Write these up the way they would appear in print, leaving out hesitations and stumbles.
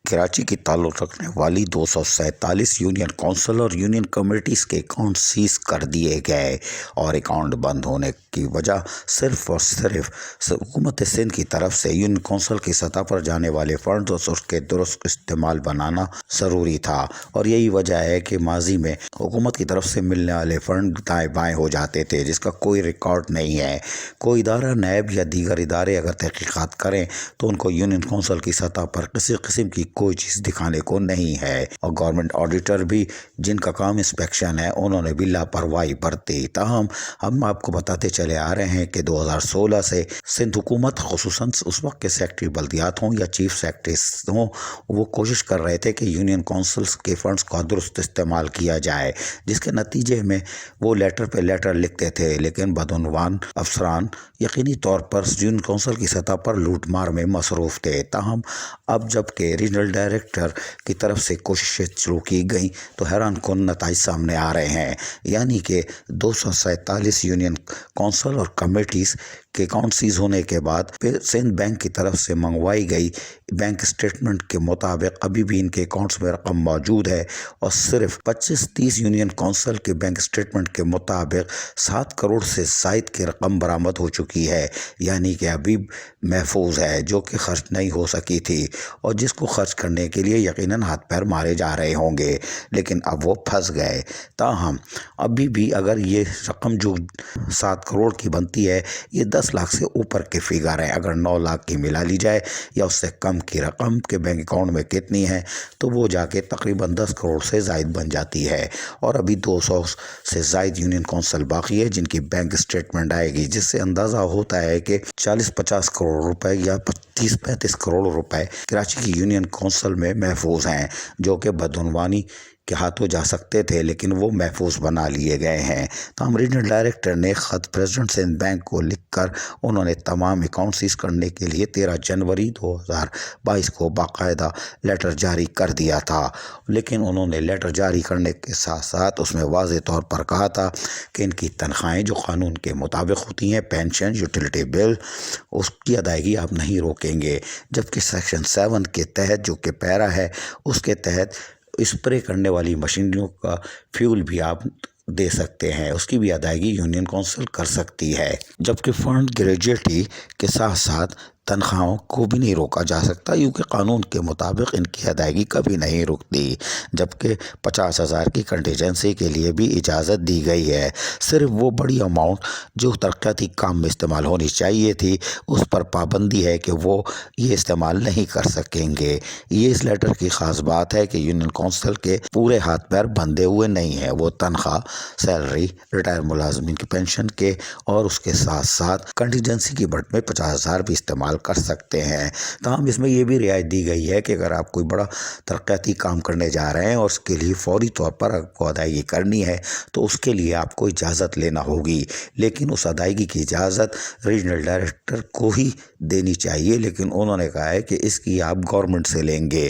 کراچی کی تعلق رکھنے والی 247 یونین کونسل اور یونین کمیٹیز کے اکاؤنٹ سیز کر دیے گئے اور اکاؤنٹ بند ہونے کی وجہ صرف اور صرف حکومت سندھ کی طرف سے یونین کونسل کی سطح پر جانے والے فنڈز اور اس کے درست استعمال بنانا ضروری تھا، اور یہی وجہ ہے کہ ماضی میں حکومت کی طرف سے ملنے والے فنڈ دائیں بائیں ہو جاتے تھے، جس کا کوئی ریکارڈ نہیں ہے۔ کوئی ادارہ، نیب یا دیگر ادارے اگر تحقیقات کریں تو ان کو یونین کونسل کی سطح پر کسی قسم کی کوئی چیز دکھانے کو نہیں ہے، اور گورنمنٹ آڈیٹر بھی، جن کا کام انسپیکشن ہے، انہوں نے بھی لاپرواہی برتی۔ تاہم ہم آپ کو بتاتے چلے آ رہے ہیں کہ 2016 سے سندھ حکومت، خصوصاً اس وقت کے سیکٹری بلدیات ہوں یا چیف سیکٹریز ہوں، وہ کوشش کر رہے تھے کہ یونین کونسلز کے فنڈز کا درست استعمال کیا جائے، جس کے نتیجے میں وہ لیٹر پہ لیٹر لکھتے تھے، لیکن بدعنوان افسران یقینی طور پر یونین کونسل کی سطح پر لوٹ مار میں مصروف تھے۔ تاہم اب جب کہ ریجنل ڈائریکٹر کی طرف سے کوششیں شروع کی گئیں تو حیران کن نتائج سامنے آ رہے ہیں، یعنی کہ 247 یونین کونسل اور کمیٹیز کے اکاؤنٹ سیز ہونے کے بعد پھر سندھ بینک کی طرف سے منگوائی گئی بینک اسٹیٹمنٹ کے مطابق ابھی بھی ان کے اکاؤنٹس میں رقم موجود ہے، اور صرف 25-30 یونین کونسل کے بینک اسٹیٹمنٹ کے مطابق 7 کروڑ سے زائد کی رقم برآمد ہو چکی ہے، یعنی کہ ابھی محفوظ ہے، جو کہ خرچ نہیں ہو سکی تھی، اور جس کو خرچ کرنے کے لیے یقیناً ہاتھ پیر مارے جا رہے ہوں گے، لیکن اب وہ پھنس گئے۔ تاہم ابھی بھی اگر یہ رقم جو 7 کروڑ کی بنتی ہے، یہ 10 لاکھ سے اوپر کے فگر ہیں۔ اگر 9 لاکھ کی ملا لی جائے یا اس سے کم کی رقم کے بینک اکاؤنٹ میں کتنی ہے تو وہ جا کے تقریباً 10 کروڑ سے زائد بن جاتی ہے، اور ابھی 200 سے زائد یونین کونسل باقی ہے جن کی بینک اسٹیٹمنٹ آئے گی، جس سے اندازہ ہوتا ہے کہ 40-50 کروڑ روپے یا 30-35 کروڑ روپے کراچی کی یونین کونسل میں محفوظ ہیں، جو کہ بدعنوانی کے ہاتھوں جا سکتے تھے، لیکن وہ محفوظ بنا لیے گئے ہیں۔ تو ریجنل ڈائریکٹر نے خط پریزیڈنٹ سندھ بینک کو لکھ کر انہوں نے تمام اکاؤنٹ سیز کرنے کے لیے 13 جنوری 2022 کو باقاعدہ لیٹر جاری کر دیا تھا، لیکن انہوں نے لیٹر جاری کرنے کے ساتھ ساتھ اس میں واضح طور پر کہا تھا کہ ان کی تنخواہیں جو قانون کے مطابق ہوتی ہیں، پینشن، یوٹیلیٹی بل، اس کی ادائیگی آپ نہیں روکیں گے، جبکہ سیکشن 7 کے تحت جو کہ پیرا ہے، اس کے تحت اسپرے کرنے والی مشینریوں کا فیول بھی آپ دے سکتے ہیں، اس کی بھی ادائیگی یونین کونسل کر سکتی ہے، جبکہ فنڈ گریجویٹی کے ساتھ ساتھ تنخواہوں کو بھی نہیں روکا جا سکتا، کیونکہ قانون کے مطابق ان کی ادائیگی کبھی نہیں رکتی، جبکہ 50,000 کی کنٹیجنسی کے لیے بھی اجازت دی گئی ہے۔ صرف وہ بڑی اماؤنٹ جو ترقیاتی کام میں استعمال ہونی چاہیے تھی، اس پر پابندی ہے کہ وہ یہ استعمال نہیں کر سکیں گے۔ یہ اس لیٹر کی خاص بات ہے کہ یونین کونسل کے پورے ہاتھ پیر بندھے ہوئے نہیں ہیں، وہ تنخواہ، سیلری، ریٹائر ملازمین کی پینشن کے اور اس کے ساتھ ساتھ کنٹیجنسی کی بٹ میں 50,000 بھی استعمال کر سکتے ہیں۔ تاہم اس میں یہ بھی رعایت دی گئی ہے کہ اگر آپ کوئی بڑا ترقیاتی کام کرنے جا رہے ہیں اور اس کے لیے فوری طور پر آپ کو ادائیگی کرنی ہے تو اس کے لیے آپ کو اجازت لینا ہوگی، لیکن اس ادائیگی کی اجازت ریجنل ڈائریکٹر کو ہی دینی چاہیے، لیکن انہوں نے کہا ہے کہ اس کی آپ گورنمنٹ سے لیں گے،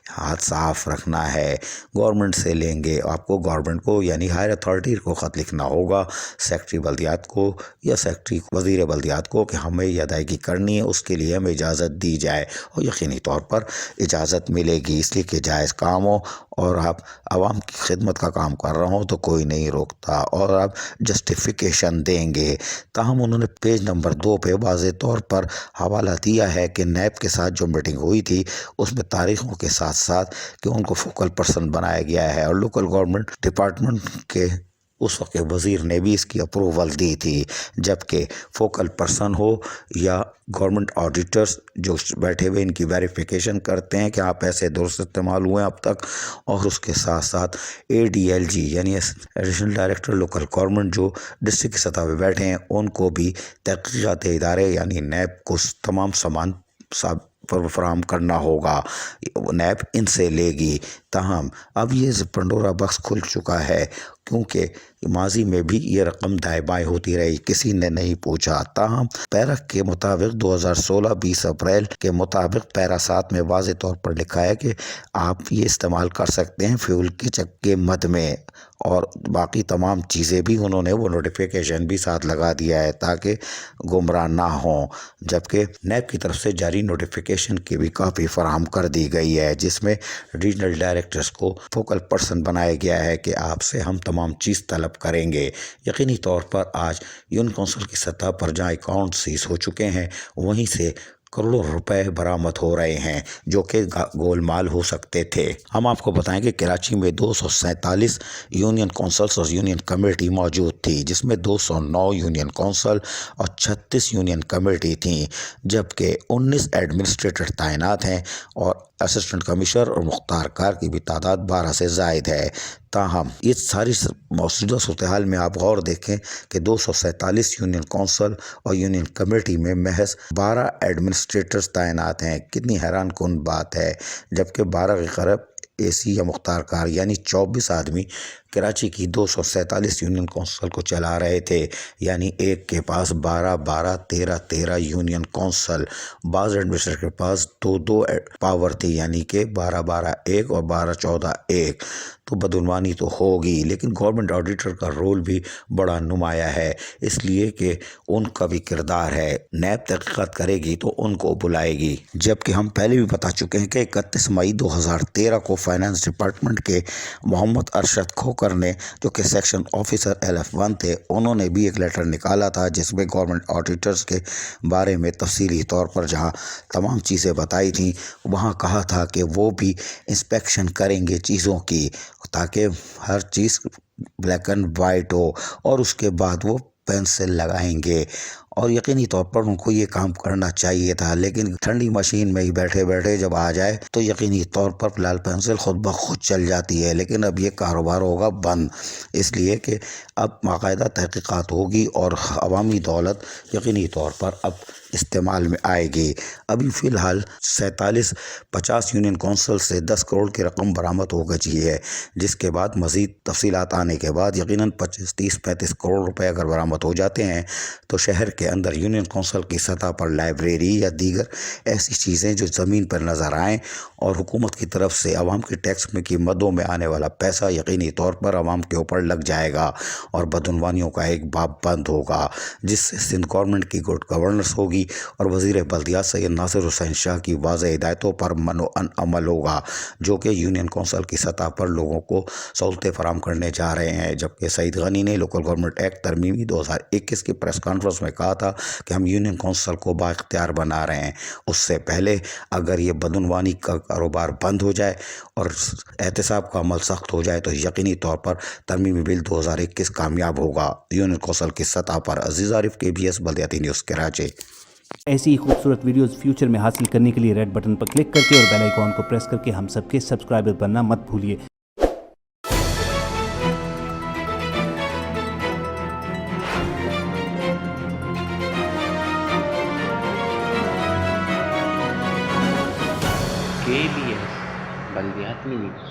ہاتھ صاف رکھنا ہے، گورنمنٹ سے لیں گے، آپ کو گورنمنٹ کو یعنی ہائر اتھارٹی کو خط لکھنا ہوگا، سیکٹری بلدیات کو یا سیکٹری وزیر بلدیات کو، کہ ہمیں یہ ادائیگی کرنی ہے، اس کے لیے ہمیں اجازت دی جائے، اور یقینی طور پر اجازت ملے گی، اس لیے کہ جائز کام ہو اور آپ عوام کی خدمت کا کام کر رہے ہوں تو کوئی نہیں روکتا، اور آپ جسٹیفیکیشن دیں گے۔ تاہم انہوں نے پیج نمبر 2 پہ واضح طور پر حوالہ دیا ہے کہ نیب کے ساتھ جو میٹنگ ہوئی تھی اس میں تاریخوں کے ساتھ ساتھ کہ ان کو فوکل پرسن بنایا گیا ہے، اور لوکل گورنمنٹ ڈپارٹمنٹ کے اس وقت کے وزیر نے بھی اس کی اپروول دی تھی، جبکہ فوکل پرسن ہو یا گورنمنٹ آڈیٹرز جو بیٹھے ہوئے ان کی ویریفیکیشن کرتے ہیں کہ آپ ایسے درست استعمال ہوئے اب تک، اور اس کے ساتھ ساتھ ADLG یعنی ایڈیشنل ڈائریکٹر لوکل گورنمنٹ جو ڈسٹرکٹ کی سطح پہ بیٹھے ہیں، ان کو بھی تحقیقاتی ادارے یعنی نیب کو تمام سامان فراہم کرنا ہوگا، نیب ان سے لے گی۔ تاہم اب یہ پنڈورا باکس کھل چکا ہے، کیونکہ ماضی میں بھی یہ رقم دائیں بائیں ہوتی رہی، کسی نے نہیں پوچھا۔ تاہم پیرا کے مطابق 2016 20 اپریل کے مطابق پیرا 7 میں واضح طور پر لکھا ہے کہ آپ یہ استعمال کر سکتے ہیں فیول کے چکے مد میں، اور باقی تمام چیزیں بھی انہوں نے وہ نوٹیفیکیشن بھی ساتھ لگا دیا ہے تاکہ گمراہ نہ ہوں، جبکہ نیب کی طرف سے جاری نوٹیفیکیشن ایجوکیشن کی بھی کافی فراہم کر دی گئی ہے، جس میں ریجنل ڈائریکٹرز کو فوکل پرسن بنایا گیا ہے کہ آپ سے ہم تمام چیز طلب کریں گے۔ یقینی طور پر آج یونین کونسل کی سطح پر جہاں اکاؤنٹ سیز ہو چکے ہیں وہیں سے کروڑوں روپے برآمد ہو رہے ہیں جو کہ گول مال ہو سکتے تھے۔ ہم آپ کو بتائیں کہ کراچی میں 247 یونین کونسلز اور یونین کمیٹی موجود تھی، جس میں 209 یونین کونسل اور 36 یونین کمیٹی تھیں، جبکہ 19 ایڈمنسٹریٹر تعینات ہیں اور اسسٹنٹ کمشنر اور مختار کار کی بھی تعداد 12 سے زائد ہے۔ تاہم یہ ساری موجودہ صورتحال میں آپ غور دیکھیں کہ 247 یونین کونسل اور یونین کمیٹی میں محض 12 ایڈمنسٹریٹرز تعینات ہیں۔ کتنی حیران کن بات ہے، جبکہ 12 کے قریب اے سی یا مختار کار یعنی 24 آدمی کراچی کی 247 یونین کونسل کو چلا رہے تھے، یعنی ایک کے پاس 12 13 یونین کونسل، بعض ایڈمنسٹریٹر کے پاس 2 پاور تھی، یعنی کہ 12 ایک اور 12 ایک۔ تو بدعنوانی تو ہوگی، لیکن گورنمنٹ آڈیٹر کا رول بھی بڑا نمایاں ہے، اس لیے کہ ان کا بھی کردار ہے، نیب تحقیقات کرے گی تو ان کو بلائے گی۔ جبکہ ہم پہلے بھی بتا چکے ہیں کہ 31 مئی 2013 کو فائنانس ڈپارٹمنٹ کے محمد ارشد کھوکر نے، جو کہ سیکشن آفیسر LF1 تھے، انہوں نے بھی ایک لیٹر نکالا تھا جس میں گورنمنٹ آڈیٹرز کے بارے میں تفصیلی طور پر جہاں تمام چیزیں بتائی تھیں، وہاں کہا تھا کہ وہ بھی انسپیکشن کریں گے چیزوں کی، تاکہ ہر چیز بلیک اینڈ وائٹ ہو، اور اس کے بعد وہ پینسل لگائیں گے۔ اور یقینی طور پر ان کو یہ کام کرنا چاہیے تھا، لیکن ٹھنڈی مشین میں ہی بیٹھے بیٹھے جب آ جائے تو یقینی طور پر لال پینسل خود بخود چل جاتی ہے۔ لیکن اب یہ کاروبار ہوگا بند، اس لیے کہ اب باقاعدہ تحقیقات ہوگی اور عوامی دولت یقینی طور پر اب استعمال میں آئے گی۔ ابھی فی الحال 50 یونین کونسل سے 10 کروڑ کی رقم برآمد ہو گئی ہے، جس کے بعد مزید تفصیلات آنے کے بعد یقیناً 35 کروڑ روپے اگر برآمد ہو جاتے ہیں تو شہر کے اندر یونین کونسل کی سطح پر لائبریری یا دیگر ایسی چیزیں جو زمین پر نظر آئیں، اور حکومت کی طرف سے عوام کے ٹیکس میں کی مدوں میں آنے والا پیسہ یقینی طور پر عوام کے اوپر لگ جائے گا اور بدعنوانیوں کا ایک باب بند ہوگا، جس سے سندھ گورنمنٹ کی گڈ گورننس ہوگی اور وزیر بلدیات سید ناصر حسین شاہ کی واضح ہدایتوں پر عمل ہوگا، جو کہ یونین کونسل کی سطح پر لوگوں کو سہولتیں فراہم کرنے جا رہے ہیں۔ جبکہ سعید غنی نے لوکل گورنمنٹ ایکٹ ترمیمی 2021 کی پریس کانفرنس میں کہا تھا کہ ہم یونین کونسل کو بااختیار بنا رہے ہیں۔ اس سے پہلے اگر یہ بدعنوانی کا کاروبار بند ہو جائے اور احتساب کا عمل سخت ہو جائے تو یقینی طور پر ترمیمی بل 2021 کامیاب ہوگا۔ یونین کونسل کی سطح پر عزیز عارف KBS بلدیاتی نیوز کراچی۔ ایسی ہی خوبصورت ویڈیوز فیوچر میں حاصل کرنے کے لیے ریڈ بٹن پر کلک کر کے اور بیل آئیکن کو پریس کر کے ہم سب کے سبسکرائبر بننا مت بھولیے۔ KBS بلدیاتی نیوز۔